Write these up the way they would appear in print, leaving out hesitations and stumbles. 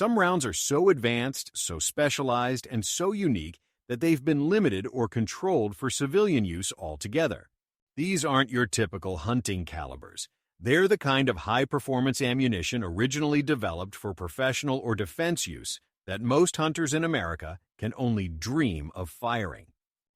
Some rounds are so advanced, so specialized, and so unique that they've been limited or controlled for civilian use altogether. These aren't your typical hunting calibers. They're the kind of high-performance ammunition originally developed for professional or defense use that most hunters in America can only dream of firing.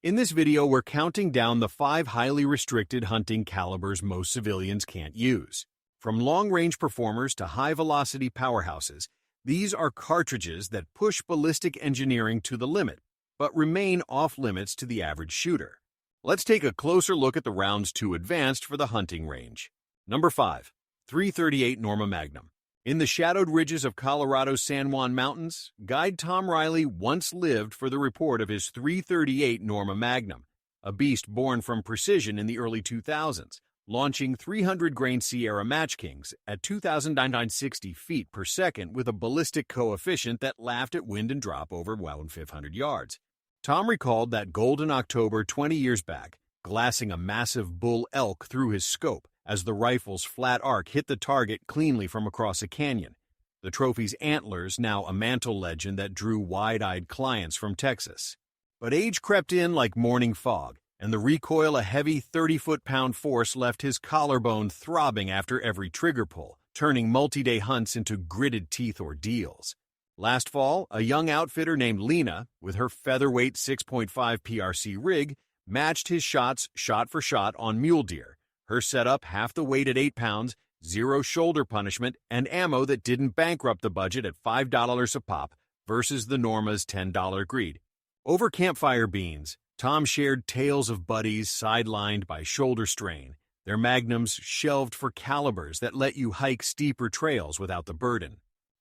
In this video, we're counting down the 5 highly restricted hunting calibers most civilians can't use. From long-range performers to high-velocity powerhouses, these are cartridges that push ballistic engineering to the limit, but remain off-limits to the average shooter. Let's take a closer look at the rounds too advanced for the hunting range. Number 5. 338 Norma Magnum. In the shadowed ridges of Colorado's San Juan Mountains, guide Tom Riley once lived for the report of his 338 Norma Magnum, a beast born from precision in the early 2000s, launching 300-grain Sierra Match Kings at 2,960 feet per second with a ballistic coefficient that laughed at wind and drop over 1,500 yards. Tom recalled that golden October 20 years back, glassing a massive bull elk through his scope as the rifle's flat arc hit the target cleanly from across a canyon. The trophy's antlers, now a mantle legend that drew wide-eyed clients from Texas. But age crept in like morning fog, and the recoil a heavy 30-foot-pound force left his collarbone throbbing after every trigger pull, turning multi-day hunts into gritted teeth ordeals. Last fall, a young outfitter named Lena, with her featherweight 6.5 PRC rig, matched his shots shot for shot on mule deer, her setup half the weight at 8 pounds, 0 shoulder punishment, and ammo that didn't bankrupt the budget at $5 a pop versus the Norma's $10 greed. Over campfire beans, Tom shared tales of buddies sidelined by shoulder strain, their magnums shelved for calibers that let you hike steeper trails without the burden.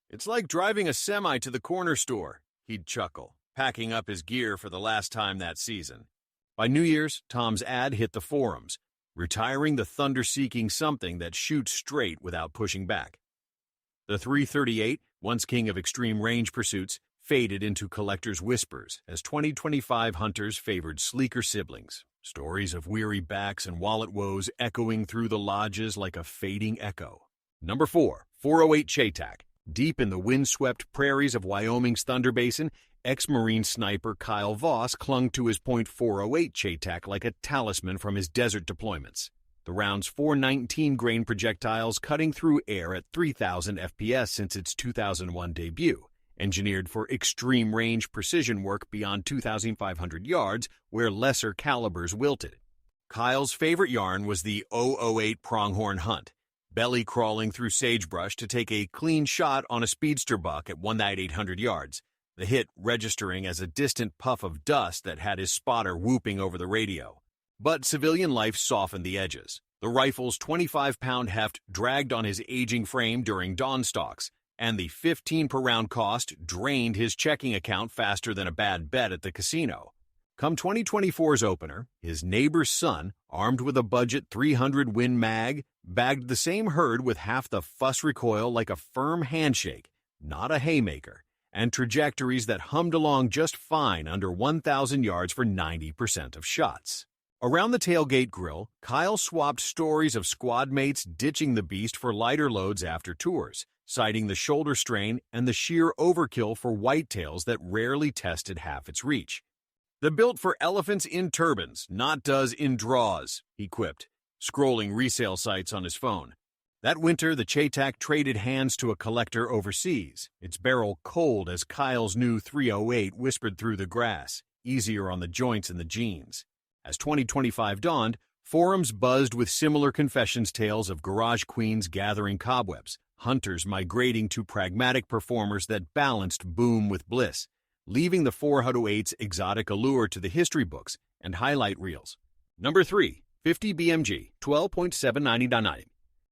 "It's like driving a semi to the corner store," he'd chuckle, packing up his gear for the last time that season. By New Year's, Tom's ad hit the forums, retiring the thunder-seeking something that shoots straight without pushing back. The 338, once king of extreme range pursuits, faded into collectors' whispers as 2025 hunters favored sleeker siblings, stories of weary backs and wallet woes echoing through the lodges like a fading echo. Number 4. 408 Chay-Tac. Deep in the windswept prairies of Wyoming's Thunder Basin, ex-Marine sniper Kyle Voss clung to his .408 Chay-Tac like a talisman from his desert deployments. The round's 419-grain projectiles cutting through air at 3,000 FPS since its 2001 debut, engineered for extreme range precision work beyond 2,500 yards where lesser calibers wilted. Kyle's favorite yarn was the 008 pronghorn hunt, belly crawling through sagebrush to take a clean shot on a speedster buck at 1,800 yards, the hit registering as a distant puff of dust that had his spotter whooping over the radio. But civilian life softened the edges. The rifle's 25-pound heft dragged on his aging frame during dawn stalks, and the 15 per round cost drained his checking account faster than a bad bet at the casino. Come 2024's opener, his neighbor's son, armed with a budget 300 Win Mag, bagged the same herd with half the fuss recoil like a firm handshake, not a haymaker, and trajectories that hummed along just fine under 1,000 yards for 90% of shots. Around the tailgate grill, Kyle swapped stories of squad mates ditching the beast for lighter loads after tours, citing the shoulder strain and the sheer overkill for whitetails that rarely tested half its reach. "They're built for elephants in turbans, not does in draws," he quipped, scrolling resale sites on his phone. That winter, the Chay-Tac traded hands to a collector overseas, its barrel cold as Kyle's new 308 whispered through the grass, easier on the joints and the jeans. As 2025 dawned, forums buzzed with similar confessions tales of garage queens gathering cobwebs, hunters migrating to pragmatic performers that balanced boom with bliss, leaving the 408's exotic allure to the history books and highlight reels. Number 3. 50 BMG, 12.799.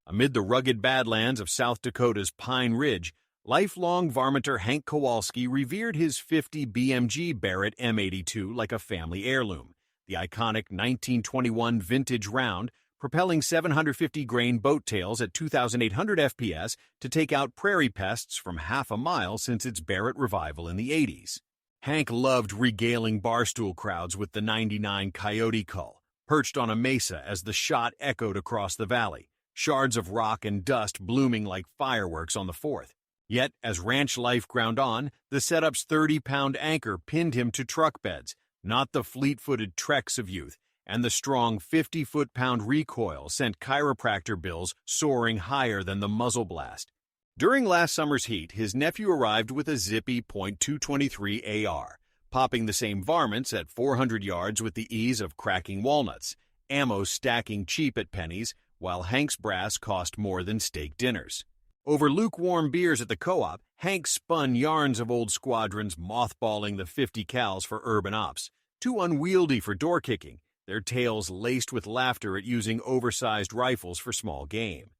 Amid the rugged badlands of South Dakota's Pine Ridge, lifelong varminter Hank Kowalski revered his 50 BMG Barrett M82 like a family heirloom, the iconic 1921 vintage round, propelling 750-grain boat tails at 2,800 FPS to take out prairie pests from half a mile since its Barrett revival in the 80s. Hank loved regaling barstool crowds with the 99 Coyote Cull, perched on a mesa as the shot echoed across the valley, shards of rock and dust blooming like fireworks on the 4th. Yet, as ranch life ground on, the setup's 30-pound anchor pinned him to truck beds, not the fleet-footed treks of youth, and the strong 50-foot-pound recoil sent chiropractor bills soaring higher than the muzzle blast. During last summer's heat, his nephew arrived with a zippy .223 AR, popping the same varmints at 400 yards with the ease of cracking walnuts, ammo stacking cheap at pennies, while Hank's brass cost more than steak dinners. Over lukewarm beers at the co-op, Hank spun yarns of old squadrons mothballing the 50 cals for urban ops, too unwieldy for door kicking, their tails laced with laughter at using oversized rifles for small game.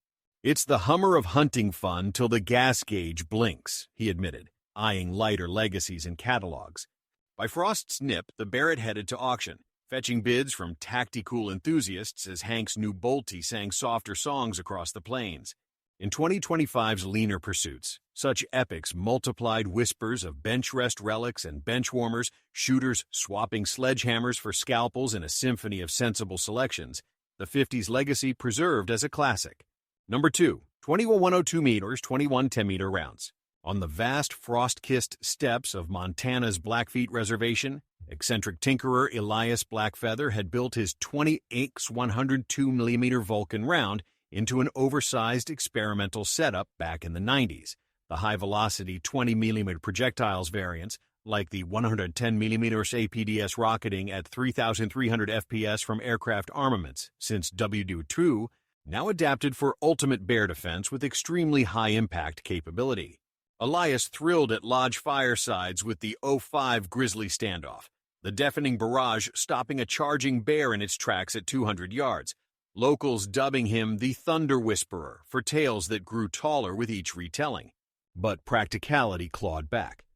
"It's the Hummer of hunting fun till the gas gauge blinks," he admitted, eyeing lighter legacies and catalogs. By Frost's nip, the Barrett headed to auction, fetching bids from tactical enthusiasts as Hank's new Bolty sang softer songs across the plains. In 2025's leaner pursuits, such epics multiplied whispers of bench rest relics and bench warmers, shooters swapping sledgehammers for scalpels in a symphony of sensible selections, the 50s legacy preserved as a classic. Number 2, 2102 meters, 21 10-meter rounds. On the vast frost-kissed steppes of Montana's Blackfeet Reservation, eccentric tinkerer Elias Blackfeather had built his 20-AX 102mm Vulcan round into an oversized experimental setup back in the 90s. The high-velocity 20mm projectiles variants, like the 110mm APDS rocketing at 3,300 FPS from aircraft armaments since WD-2, now adapted for ultimate bear defense with extremely high-impact capability. Elias thrilled at lodge firesides with the 05 Grizzly standoff, the deafening barrage stopping a charging bear in its tracks at 200 yards, locals dubbing him the Thunder Whisperer for tales that grew taller with each retelling. But practicality clawed back.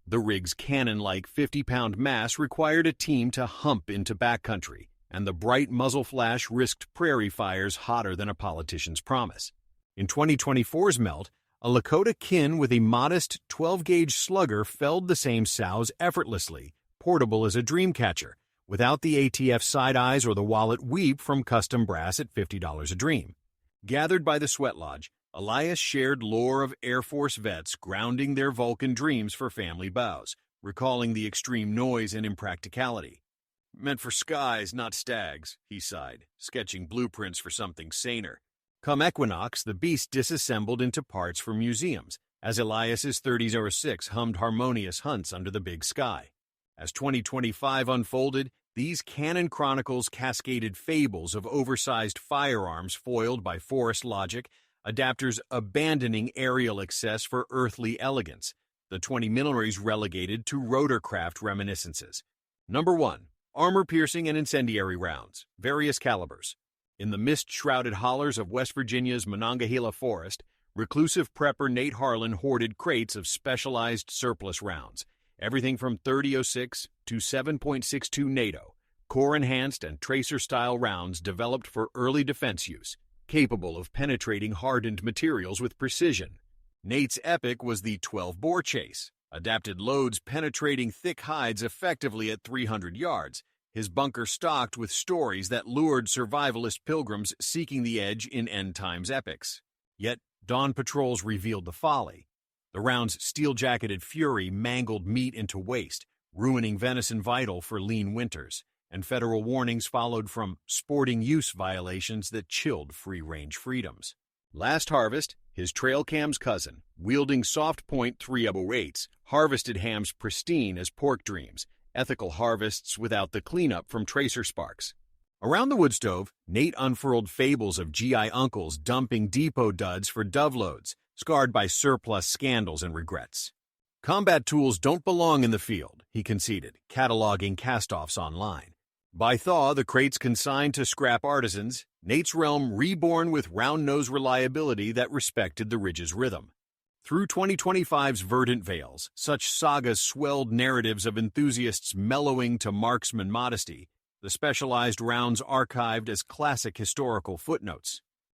The rig's cannon-like 50-pound mass required a team to hump into backcountry, and the bright muzzle flash risked prairie fires hotter than a politician's promise. In 2024's melt, a Lakota kin with a modest 12-gauge slugger felled the same sows effortlessly, portable as a dream catcher, without the ATF side eyes or the wallet weep from custom brass at $50 a dream. Gathered by the sweat lodge, Elias shared lore of Air Force vets grounding their Vulcan dreams for family bows, recalling the extreme noise and impracticality. "Meant for skies, not stags," he sighed, sketching blueprints for something saner. Come equinox, the beast disassembled into parts for museums, as Elias's 3006 hummed harmonious hunts under the big sky. As 2025 unfolded, these canon chronicles cascaded fables of oversized firearms foiled by forest logic, adapters abandoning aerial excess for earthly elegance, the 20mm relegated to rotorcraft reminiscences. Number 1. Armor-piercing and incendiary rounds, various calibers. In the mist-shrouded hollers of West Virginia's Monongahela Forest, reclusive prepper Nate Harlan hoarded crates of specialized surplus rounds, everything from 30.06 to 7.62 NATO, core-enhanced and tracer-style rounds developed for early defense use, capable of penetrating hardened materials with precision. Nate's epic was the 12-bore chase, adapted loads penetrating thick hides effectively at 300 yards, his bunker stocked with stories that lured survivalist pilgrims seeking the edge in end-times epics. Yet, dawn patrols revealed the folly. The round's steel-jacketed fury mangled meat into waste, ruining venison vital for lean winters, and federal warnings followed from sporting use violations that chilled free-range freedoms. Last harvest, his trail cam's cousin, wielding soft-point 308s, harvested hams pristine as pork dreams, ethical harvests without the cleanup from tracer sparks. Around the wood stove, Nate unfurled fables of GI uncles dumping depot duds for dove loads, scarred by surplus scandals and regrets. Combat tools don't belong in the field, he conceded, cataloging cast-offs online. By thaw, the crates consigned to scrap artisans, Nate's realm reborn with round-nose reliability that respected the ridge's rhythm. Through 2025's verdant vales, such sagas swelled narratives of enthusiasts mellowing to marksman modesty, the specialized rounds archived as classic historical footnotes.